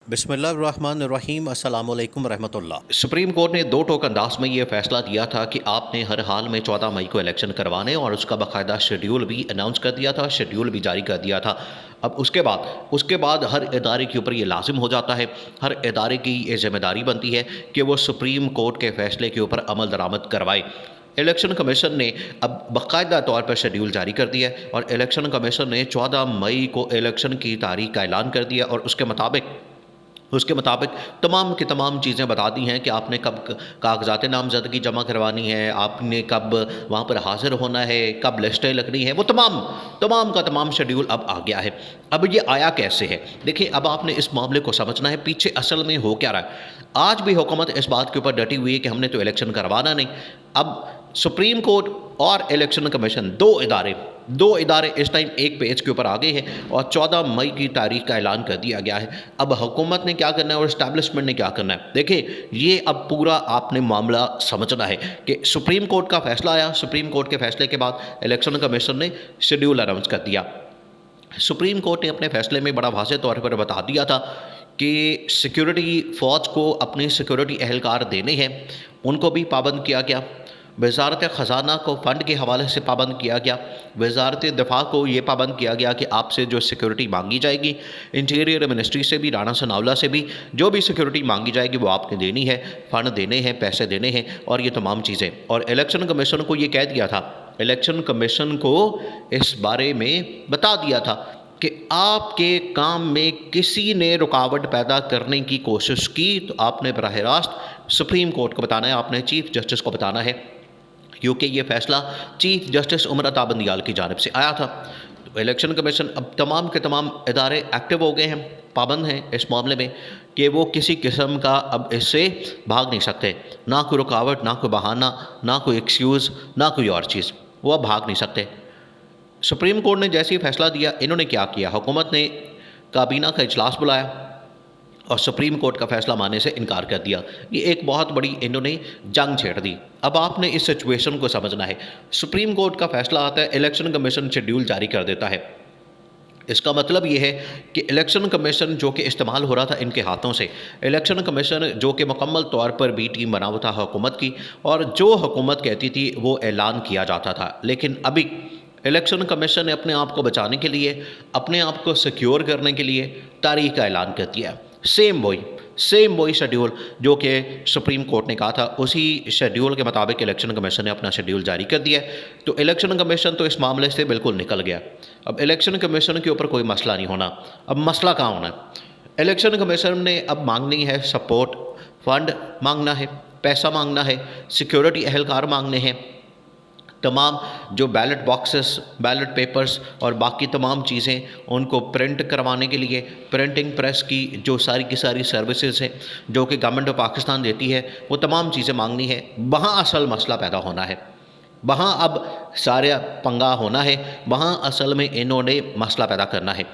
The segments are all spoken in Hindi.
बिस्मिल्लाहिर्रहमानिर्रहीम अस्सलामु अलैकुम रहमतुल्लाह। सुप्रीम कोर्ट ने दो टोक अंदाज में ये फैसला दिया था कि आपने हर हाल में 14 मई को इलेक्शन करवाने और उसका बाकायदा शेड्यूल भी अनाउंस कर दिया था, शेड्यूल भी जारी कर दिया था। अब उसके बाद हर इदारे के ऊपर ये लाजिम हो जाता है, हर इदारे की ये ज़िम्मेदारी बनती है कि वो सुप्रीम कोर्ट के फैसले के ऊपर अमल दरामद करवाए। इलेक्शन कमीशन ने अब बाकायदा तौर पर शेड्यूल जारी कर दिया है और इलेक्शन कमीशन ने 14 मई को इलेक्शन की तारीख का ऐलान कर दिया और उसके मुताबिक तमाम की तमाम चीज़ें बता दी हैं कि आपने कब कागजात नामजदगी जमा करवानी है, आपने कब वहाँ पर हाज़िर होना है, कब लिस्टें लगनी है, वो तमाम का तमाम शेड्यूल अब आ गया है। अब ये आया कैसे है? देखिए, अब आपने इस मामले को समझना है, पीछे असल में हो क्या रहा है। आज भी हुकूमत इस बात के ऊपर डटी हुई है कि हमने तो इलेक्शन करवाना नहीं। अब सुप्रीम कोर्ट और इलेक्शन कमीशन दो इदारे इस टाइम एक पेज के ऊपर आ गए हैं और 14 मई की तारीख का ऐलान कर दिया गया है। अब हुकूमत ने क्या करना है और इस्टेब्लिशमेंट ने क्या करना है, देखिए ये अब पूरा आपने मामला समझना है कि सुप्रीम कोर्ट का फैसला आया। सुप्रीम कोर्ट के फैसले के बाद इलेक्शन कमीशन ने शेड्यूल अनाउंस कर दिया। सुप्रीम कोर्ट ने अपने फैसले में बड़ा वाज़ेह तौर पर बता दिया था कि सिक्योरिटी फ़ौज को अपने सिक्योरिटी एहलकार देने हैं, उनको भी पाबंद किया गया। वज़ारत ख़ज़ाना को फ़ंड के हवाले से पाबंद किया गया। वज़ारत दिफ़ा को ये पाबंद किया गया कि आपसे जो सिक्योरिटी मांगी जाएगी, इंटीरियर मिनिस्ट्री से भी, राना सनाउल्लाह से भी जो भी सिक्योरिटी मांगी जाएगी वो आपने देनी है, फ़ंड देने हैं, पैसे देने हैं और ये तमाम चीज़ें। और इलेक्शन कमीशन को ये कह दिया था, इलेक्शन कमीशन को इस बारे में बता दिया था कि आपके काम में किसी ने रुकावट पैदा करने की कोशिश की तो आपने बराह रास्त सुप्रीम कोर्ट को बताना है, आपने चीफ जस्टिस को बताना है, क्योंकि ये फ़ैसला चीफ जस्टिस उमर अता बंदियाल की जानिब से आया था। तो इलेक्शन कमीशन अब तमाम के तमाम इदारे एक्टिव हो गए हैं, पाबंद हैं इस मामले में कि वो किसी किस्म का अब इससे भाग नहीं सकते। ना कोई रुकावट, ना कोई बहाना, ना कोई एक्सक्यूज़, ना कोई और चीज़, वो अब भाग नहीं सकते। सुप्रीम कोर्ट ने जैसे ही फैसला दिया, इन्होंने क्या किया, हुकूमत ने काबीना का इजलास बुलाया और सुप्रीम कोर्ट का फैसला मानने से इनकार कर दिया। ये एक बहुत बड़ी इन्होंने जंग छेड़ दी। अब आपने इस सिचुएशन को समझना है। सुप्रीम कोर्ट का फैसला आता है, इलेक्शन कमीशन शेड्यूल जारी कर देता है। इसका मतलब ये है कि इलेक्शन कमीशन जो कि इस्तेमाल हो रहा था इनके हाथों से, इलेक्शन कमीशन जो कि मुकम्मल तौर पर बी टीम बना हुआ था हुकूमत की, और जो हुकूमत कहती थी वो ऐलान किया जाता था। लेकिन अभी इलेक्शन कमीशन ने अपने आप को बचाने के लिए, अपने आप को सिक्योर करने के लिए तारीख का ऐलान कर दिया। सेम वही शेड्यूल जो कि सुप्रीम कोर्ट ने कहा था, उसी शेड्यूल के मुताबिक इलेक्शन कमीशन ने अपना शेड्यूल जारी कर दिया। तो इलेक्शन कमीशन तो इस मामले से बिल्कुल निकल गया। अब इलेक्शन कमीशन के ऊपर कोई मसला नहीं होना। अब मसला कहाँ होना है? इलेक्शन कमीशन ने अब मांगनी है सपोर्ट, फंड मांगना है, पैसा मांगना है, सिक्योरिटी एहलकार मांगने हैं, तमाम जो बैलेट बॉक्सेस, बैलेट पेपर्स और बाकी तमाम चीज़ें उनको प्रिंट करवाने के लिए प्रिंटिंग प्रेस की जो सारी की सारी सर्विसेज हैं जो कि गवर्नमेंट ऑफ पाकिस्तान देती है, वो तमाम चीज़ें मांगनी है। वहाँ असल मसला पैदा होना है, वहाँ अब सारा पंगा होना है, वहाँ असल में इन्होंने मसला पैदा करना है।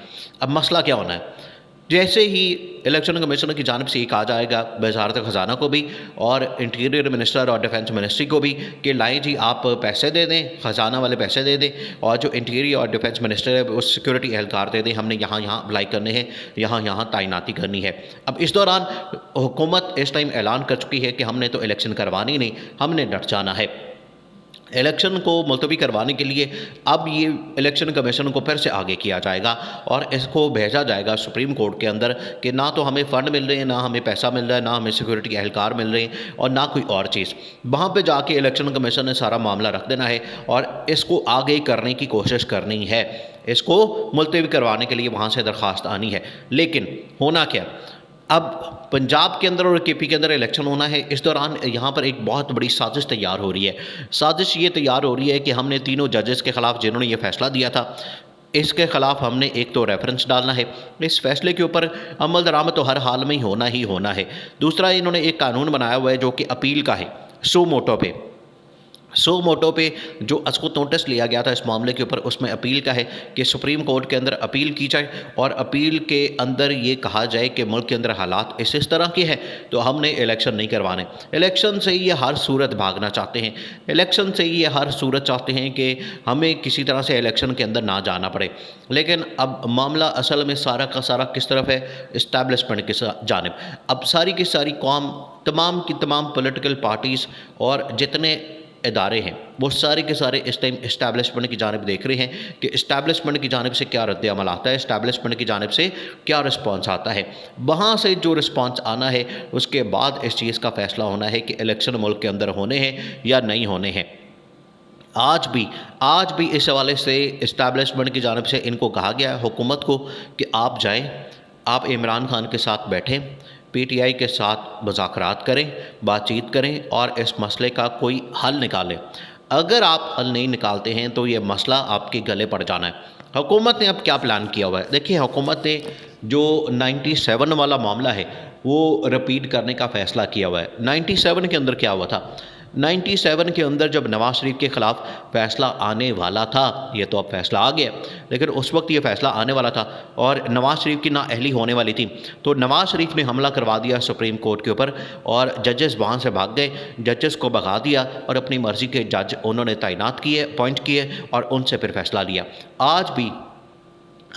अब मसला क्या होना है? जैसे ही इलेक्शन कमीशन की जानिब से ये कहा जाएगा वज़ारत ख़ज़ाना को भी और इंटीरियर मिनिस्टर और डिफेंस मिनिस्ट्री को भी कि लाएँ जी आप पैसे दे दें, ख़ज़ाना वाले पैसे दे दें, और जो इंटीरियर और डिफेंस मिनिस्टर है वो सिक्योरिटी एहलकार दे दें, हमने यहाँ अप्लाई करने हैं, यहाँ तैनाती करनी है। अब इस दौरान हुकूमत इस टाइम ऐलान कर चुकी है कि हमने तो इलेक्शन करवानी नहीं, हमने डट जाना है। इलेक्शन को मुलतवी करवाने के लिए अब ये इलेक्शन कमीशन को फिर से आगे किया जाएगा और इसको भेजा जाएगा सुप्रीम कोर्ट के अंदर कि ना तो हमें फ़ंड मिल रहे हैं, ना हमें पैसा मिल रहा है, ना हमें सिक्योरिटी एहलकार मिल रहे हैं और ना कोई और चीज़। वहाँ पे जाके इलेक्शन कमीशन ने सारा मामला रख देना है और इसको आगे करने की कोशिश करनी है, इसको मुलतवी करवाने के लिए वहाँ से दरख्वास्त आनी है। लेकिन होना क्या, अब पंजाब के अंदर और केपी के अंदर इलेक्शन होना है। इस दौरान यहाँ पर एक बहुत बड़ी साजिश तैयार हो रही है। साजिश ये तैयार हो रही है कि हमने तीनों जजेस के ख़िलाफ़ जिन्होंने ये फ़ैसला दिया था, इसके ख़िलाफ़ हमने एक तो रेफरेंस डालना है, इस फैसले के ऊपर अमल दरामद तो हर हाल में ही होना है। दूसरा, इन्होंने एक कानून बनाया हुआ है जो कि अपील का है, सो मोटो पे। सो मोटो पे जो असकुत नोटिस लिया गया था इस मामले के ऊपर, उसमें अपील का है कि सुप्रीम कोर्ट के अंदर अपील की जाए और अपील के अंदर ये कहा जाए कि मुल्क के अंदर हालात इस तरह के हैं तो हमने इलेक्शन नहीं करवाने। इलेक्शन से ये हर सूरत भागना चाहते हैं, इलेक्शन से ये हर सूरत चाहते हैं कि हमें किसी तरह से इलेक्शन के अंदर ना जाना पड़े। लेकिन अब मामला असल में सारा का सारा किस तरफ है? इस्टेब्लिशमेंट की जानिब। अब सारी की सारी कौम, तमाम की तमाम पॉलिटिकल पार्टीज़ और जितने इदारे हैं वो सारे के सारे इस टाइम इस्टेब्लिशमेंट की जानिब देख रहे हैं कि इस्टेब्लिशमेंट की जानिब से क्या रद्द अमल आता है, इस्टेब्लिशमेंट की जानिब से क्या रिस्पॉन्स आता है। वहाँ से जो रिस्पॉन्स आना है उसके बाद इस चीज़ का फ़ैसला होना है कि इलेक्शन मुल्क के अंदर होने हैं या नहीं होने हैं। आज भी इस हवाले से इस्टेब्लिशमेंट की जानिब से इनको कहा गया है हुकूमत को कि आप जाएँ, आप इमरान खान के साथ बैठें, पीटीआई के साथ मुज़ाकरात करें, बातचीत करें और इस मसले का कोई हल निकालें। अगर आप हल नहीं निकालते हैं तो ये मसला आपके गले पड़ जाना है। हुकूमत ने अब क्या प्लान किया हुआ है? देखिए, हुकूमत ने जो 97 वाला मामला है वो रिपीट करने का फ़ैसला किया हुआ है। 97 के अंदर क्या हुआ था? 97 के अंदर जब नवाज़ शरीफ के ख़िलाफ़ फ़ैसला आने वाला था, ये तो अब फ़ैसला आ गया, लेकिन उस वक्त ये फ़ैसला आने वाला था और नवाज़ शरीफ की नाअहली होने वाली थी, तो नवाज़ शरीफ ने हमला करवा दिया सुप्रीम कोर्ट के ऊपर और जजेस वहाँ से भाग गए, जजेस को भगा दिया और अपनी मर्ज़ी के जज उन्होंने तैनात किए, अपॉइंट किए और उनसे फिर फ़ैसला लिया।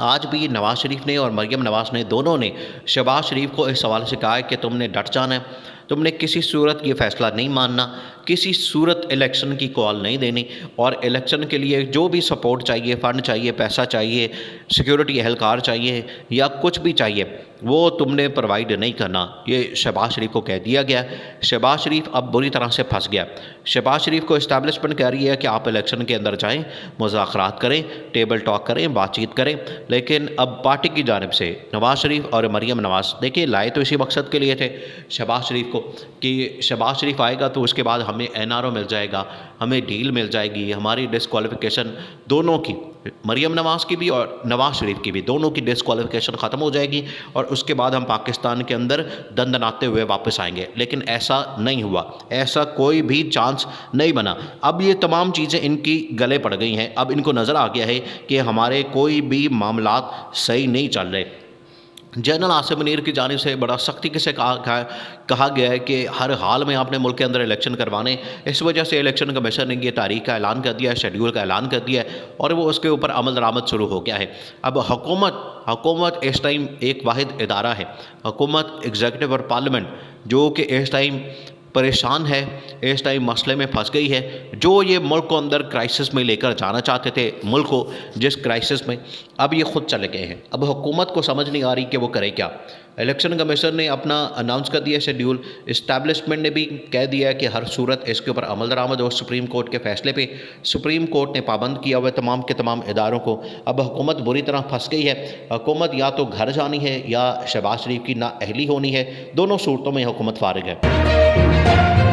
आज भी नवाज़ शरीफ ने और मरीम नवाज़ ने, दोनों ने शहबाज शरीफ को इस सवाल से कहा है कि तुमने डट जाना है, तुमने किसी सूरत ये फ़ैसला नहीं मानना, किसी सूरत इलेक्शन की कॉल नहीं देनी और इलेक्शन के लिए जो भी सपोर्ट चाहिए, फ़ंड चाहिए, पैसा चाहिए, सिक्योरिटी एहलकार चाहिए या कुछ भी चाहिए, वो तुमने प्रोवाइड नहीं करना। ये शहबाज शरीफ को कह दिया गया। शहबाज शरीफ अब बुरी तरह से फंस गया। शहबाज शरीफ को इस्टेब्लिशमेंट कह रही है कि आप इलेक्शन के अंदर जाएं, मुज़ाकरात करें, टेबल टॉक करें, बातचीत करें, लेकिन अब पार्टी की जानिब से नवाज़ शरीफ और मरीम नवाज़, देखिए, लाए तो इसी मकसद के लिए थे शहबाज शरीफ को कि शहबाज शरीफ आएगा तो उसके बाद हमें एनआरओ मिल जाएगा, हमें डील मिल जाएगी, हमारी डिस्क्वालिफिकेशन दोनों की, मरीम नवाज़ की भी और नवाज़ शरीफ की भी, दोनों की डिस्क्वालिफिकेशन ख़त्म हो जाएगी और उसके बाद हम पाकिस्तान के अंदर दंदनाते हुए वापस आएंगे। लेकिन ऐसा नहीं हुआ, ऐसा कोई भी चांस नहीं बना। अब ये तमाम चीज़ें इनकी गले पड़ गई हैं। अब इनको नज़र आ गया है कि हमारे कोई भी मामलात सही नहीं चल रहे। जनरल आसिफ मुनीर की जानिब से बड़ा सख्ती से कहा गया है कि हर हाल में आपने मुल्क के अंदर इलेक्शन करवाने। इस वजह से इलेक्शन कमीशन ने ये तारीख का ऐलान कर दिया है, शेड्यूल का ऐलान कर दिया है और वो उसके ऊपर अमल दरामद शुरू हो गया है। अब हुकूमत इस टाइम एक वाहिद इदारा है, हुकूमत, एग्जीक्यूटिव और पार्लियामेंट, जो कि इस टाइम परेशान है, इस टाइम मसले में फंस गई है। जो ये मुल्क को अंदर क्राइसिस में लेकर जाना चाहते थे, मुल्क को जिस क्राइसिस में, अब ये खुद चले गए हैं। अब हुकूमत को समझ नहीं आ रही कि वो करे क्या। इलेक्शन कमीशन ने अपना अनाउंस कर दिया शेड्यूल, इस्टेब्लिशमेंट ने भी कह दिया कि हर सूरत इसके ऊपर अमल दरामद हो सुप्रीम कोर्ट के फ़ैसले पे। सुप्रीम कोर्ट ने पाबंद किया हुआ तमाम के तमाम इदारों को। अब हुकूमत बुरी तरह फंस गई है। हुकूमत या तो घर जानी है या शहबाज शरीफ की नाअहली होनी है। दोनों सूरतों में हुकूमत फारिग है।